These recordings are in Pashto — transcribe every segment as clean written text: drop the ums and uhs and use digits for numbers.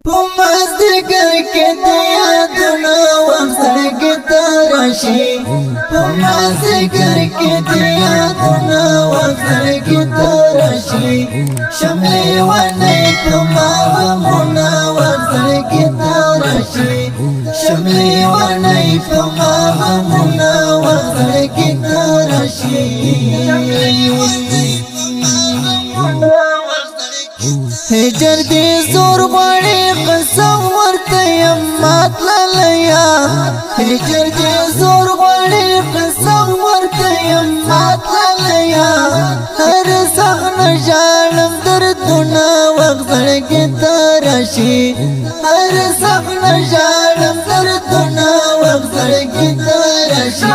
مازدیګر کې د یادونو وخت راشي مازدیګر کې د یادونو وخت راشي شملې ونې کومه غمونه وخت راشي شملې ونې کومه غمونه وخت راشي هجر دې زور غواړي قسم ورته یم ماتللیا هجر دې زور غواړي قسم ورته یم ماتللیا هر څنګه ژړم دردونه وخت کې راشي هر څنګه ژړم دردونه وخت کې راشي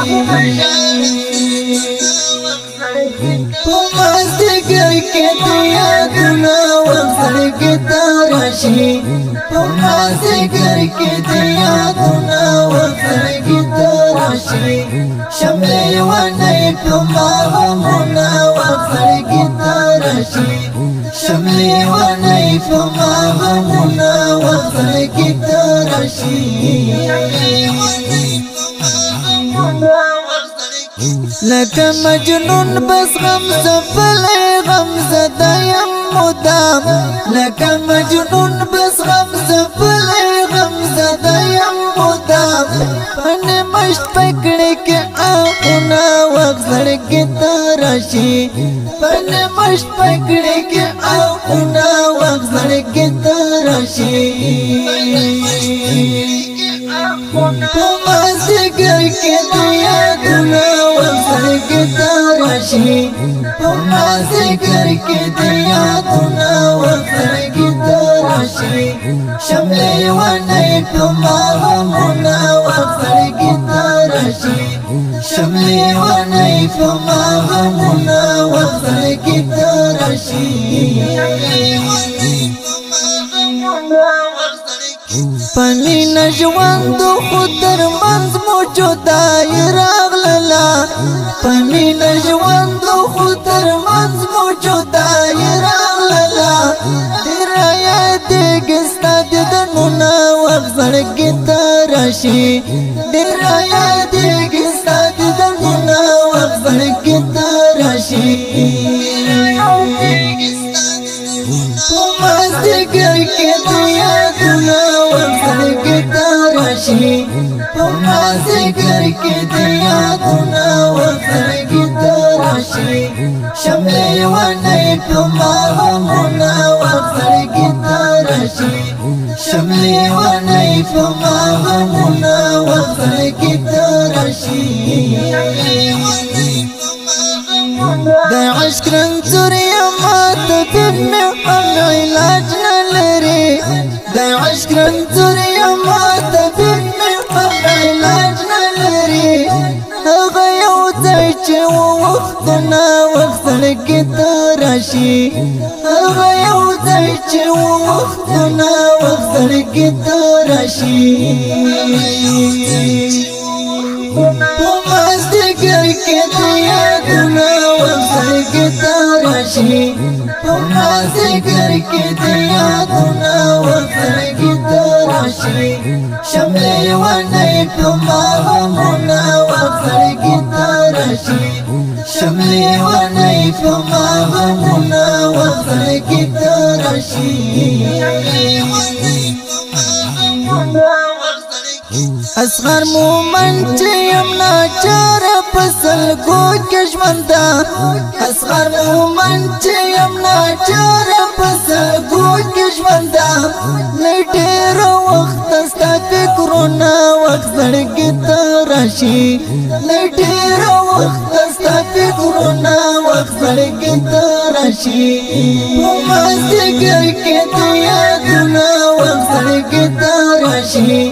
مازدیګر کې د یادونو وخت راشي مازدیګر کې د یادونو وخت راشي شملې ونې کومه غمونه وخت راشي شملې ونې کومه غمونه وخت راشي لکه مجنون بس غم زفلی غم زدایم مدام لکه مجنون بس غم زفلی غم زدایم مدام پنه مشت پکڑی که آخونا وقت زڑکی تراشی پنه مشت پکڑی که آخونا وقت زڑکی تراشی مازدیګر کې د یادونو وخت راشي مازدیګر کې د یادونو وخت راشي شملې ونې کومه غمونه وخت راشي شملې ونې کومه غمونه وخت راشي پنی نجوان دو خود در منز موجودای راغللا پنی نجوان دو خود در منز موجودای راغللا دیر آیات گستا دیدنونا وقت زڑکی تراشی دیر آیات گستا دیدنونا وقت زڑکی تراشی مازدیګر کې د یادونو وخت راشي مازدیګر کې د یادونو وخت راشي شملې ونې کومه غمونه وخت راشي شملې ونې کومه غمونه وخت راشي د عشق رنځور یم طبیب مې هم علاج نه لري د عشق رنځور یم طبیب مې هم علاج نه لري هغه یو ځای چې وختونه وخت کې راشي هغه یو ځای چې وختونه وخت کې راشي مازدیګر کې د یادونو وخت راشي مازدیګر کې د یادونو وخت راشي شملې ونې کومه غمونه وخت راشي شملې ونې کومه غمونه وخت راشي اصغر مومن چې یم ناچار پسل گو کې ژوندا اصغر مومن چې یم ناچار پسل گو کې ژوندا لټیر وخت ستا فکرونه وخت زړګي راشي لټیر وخت ستا فکرونه وخت زړګي راشي مازدیګر کې د یادونو وخت زړګي راشي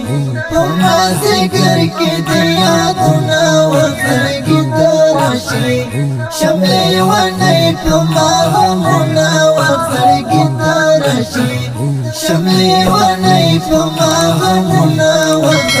مازدیګر کې د یادونو وخت راشي شملې ونې کومه غمونه وخت راشي شملې ونې کومه غمونه وخت